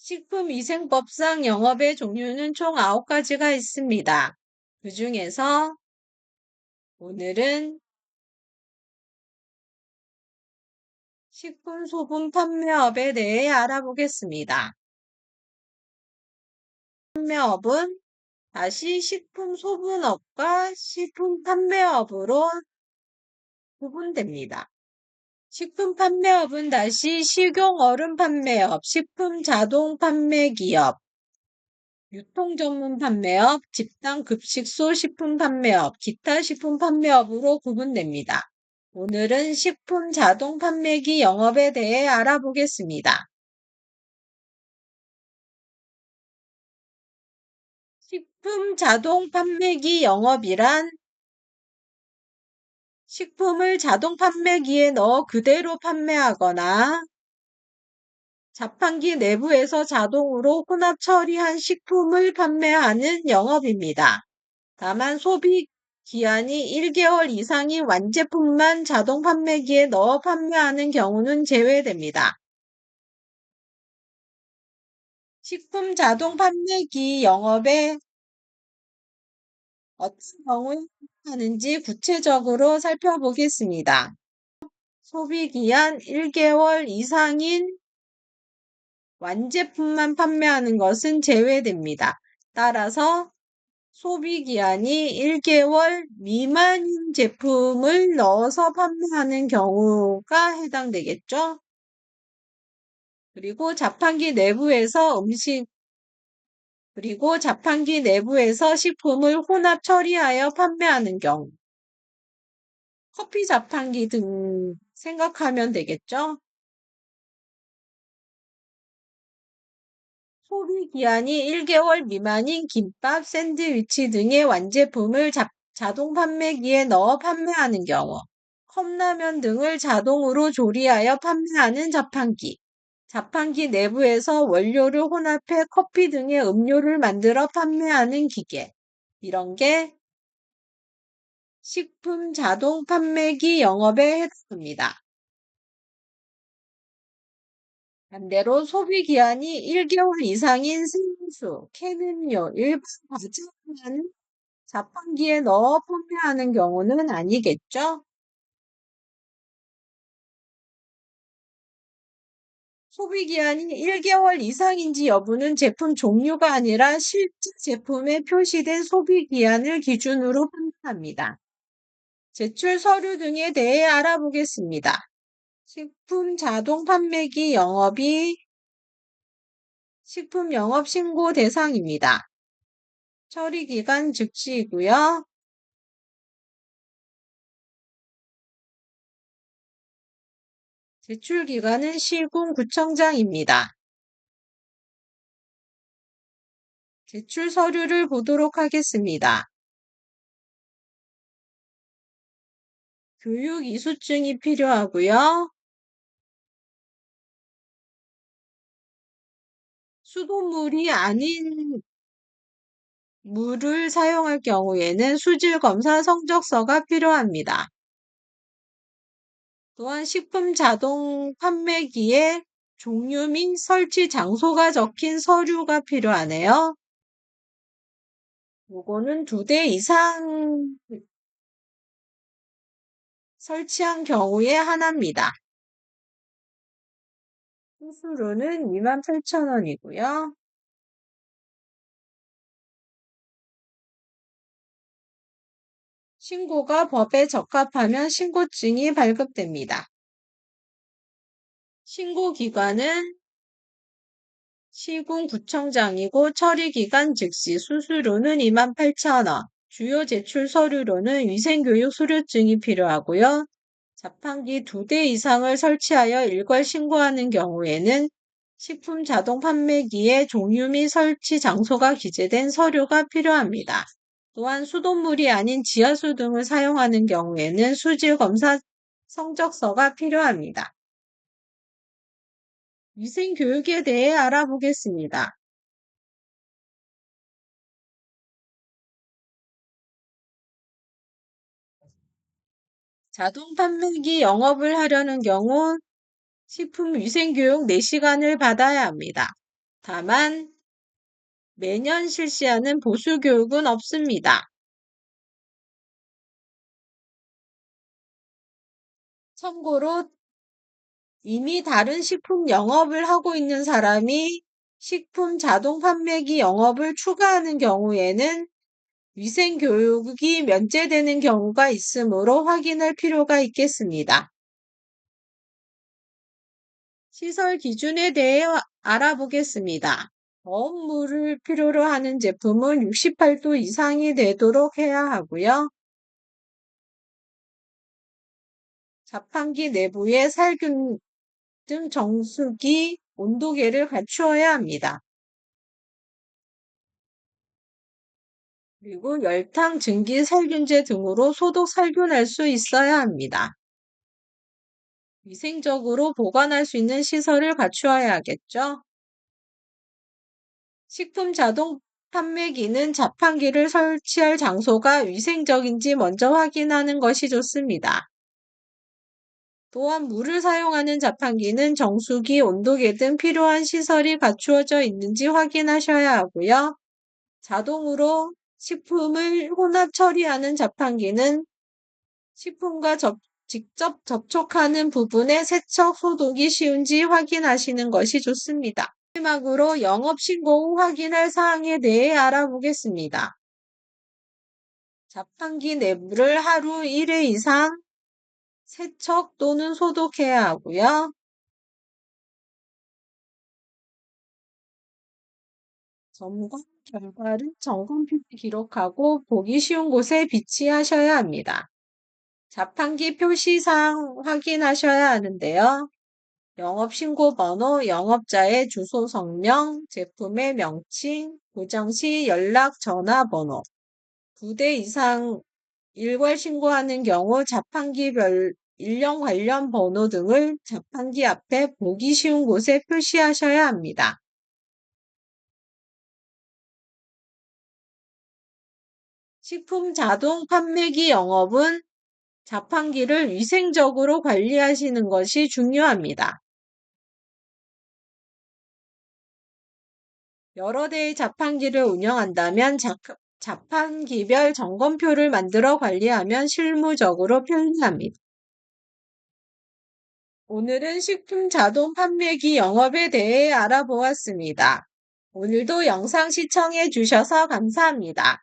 식품위생법상 영업의 종류는 총 9가지가 있습니다. 그 중에서 오늘은 식품소분 판매업에 대해 알아보겠습니다. 판매업은 다시 식품소분업과 식품판매업으로 구분됩니다. 식품판매업은 다시 식용얼음 판매업, 식품자동판매기업, 유통전문판매업, 집단급식소 식품판매업, 기타 식품판매업으로 구분됩니다. 오늘은 식품자동판매기 영업에 대해 알아보겠습니다. 식품자동판매기 영업이란 식품을 자동 판매기에 넣어 그대로 판매하거나 자판기 내부에서 자동으로 혼합 처리한 식품을 판매하는 영업입니다. 다만 소비 기한이 1개월 이상인 완제품만 자동 판매기에 넣어 판매하는 경우는 제외됩니다. 식품 자동 판매기 영업에 어떤 경우에 하는지 구체적으로 살펴보겠습니다. 소비기한 1개월 이상인 완제품만 판매하는 것은 제외됩니다. 따라서 소비기한이 1개월 미만인 제품을 넣어서 판매하는 경우가 해당되겠죠. 그리고 자판기 내부에서 식품을 혼합 처리하여 판매하는 경우. 커피 자판기 등 생각하면 되겠죠. 소비기한이 1개월 미만인 김밥, 샌드위치 등의 완제품을 자동 판매기에 넣어 판매하는 경우. 컵라면 등을 자동으로 조리하여 판매하는 자판기. 자판기 내부에서 원료를 혼합해 커피 등의 음료를 만들어 판매하는 기계. 이런 게 식품 자동 판매기 영업에 해당합니다. 반대로 소비기한이 1개월 이상인 생수, 캔음료, 일반 과자는 자판기에 넣어 판매하는 경우는 아니겠죠? 소비기한이 1개월 이상인지 여부는 제품 종류가 아니라 실제 제품에 표시된 소비기한을 기준으로 판단합니다. 제출 서류 등에 대해 알아보겠습니다. 식품 자동 판매기 영업이 식품 영업 신고 대상입니다. 처리 기간 즉시이고요. 제출 기관은 시군구청장입니다. 제출 서류를 보도록 하겠습니다. 교육 이수증이 필요하고요. 수돗물이 아닌 물을 사용할 경우에는 수질검사 성적서가 필요합니다. 또한 식품 자동 판매기에 종류 및 설치 장소가 적힌 서류가 필요하네요. 요거는 2대 이상 설치한 경우에 하나입니다. 수수료는 28,000원이고요. 신고가 법에 적합하면 신고증이 발급됩니다. 신고기관은 시군구청장이고 처리기간 즉시 수수료는 28,000원. 주요 제출 서류로는 위생교육 수료증이 필요하고요. 자판기 2대 이상을 설치하여 일괄 신고하는 경우에는 식품 자동 판매기에 종류 및 설치 장소가 기재된 서류가 필요합니다. 또한 수돗물이 아닌 지하수 등을 사용하는 경우에는 수질검사 성적서가 필요합니다. 위생교육에 대해 알아보겠습니다. 자동 판매기 영업을 하려는 경우 식품 위생교육 4시간을 받아야 합니다. 다만 매년 실시하는 보수 교육은 없습니다. 참고로 이미 다른 식품 영업을 하고 있는 사람이 식품 자동 판매기 영업을 추가하는 경우에는 위생 교육이 면제되는 경우가 있으므로 확인할 필요가 있겠습니다. 시설 기준에 대해 알아보겠습니다. 저온물을 필요로 하는 제품은 68도 이상이 되도록 해야 하고요. 자판기 내부에 살균 등 정수기, 온도계를 갖추어야 합니다. 그리고 열탕, 증기, 살균제 등으로 소독, 살균할 수 있어야 합니다. 위생적으로 보관할 수 있는 시설을 갖추어야겠죠. 식품 자동 판매기는 자판기를 설치할 장소가 위생적인지 먼저 확인하는 것이 좋습니다. 또한 물을 사용하는 자판기는 정수기, 온도계 등 필요한 시설이 갖추어져 있는지 확인하셔야 하고요. 자동으로 식품을 혼합 처리하는 자판기는 식품과 직접 접촉하는 부분에 세척, 소독이 쉬운지 확인하시는 것이 좋습니다. 마지막으로 영업신고 후 확인할 사항에 대해 알아보겠습니다. 자판기 내부를 하루 1회 이상 세척 또는 소독해야 하고요. 점검 결과를 점검표에 기록하고 보기 쉬운 곳에 비치하셔야 합니다. 자판기 표시사항 확인하셔야 하는데요. 영업신고 번호, 영업자의 주소 성명, 제품의 명칭, 고정 시 연락 전화번호, 2대 이상 일괄 신고하는 경우 자판기별 일령 관련 번호 등을 자판기 앞에 보기 쉬운 곳에 표시하셔야 합니다. 식품 자동 판매기 영업은 자판기를 위생적으로 관리하시는 것이 중요합니다. 여러 대의 자판기를 운영한다면 자판기별 점검표를 만들어 관리하면 실무적으로 편리합니다. 오늘은 식품 자동 판매기 영업에 대해 알아보았습니다. 오늘도 영상 시청해 주셔서 감사합니다.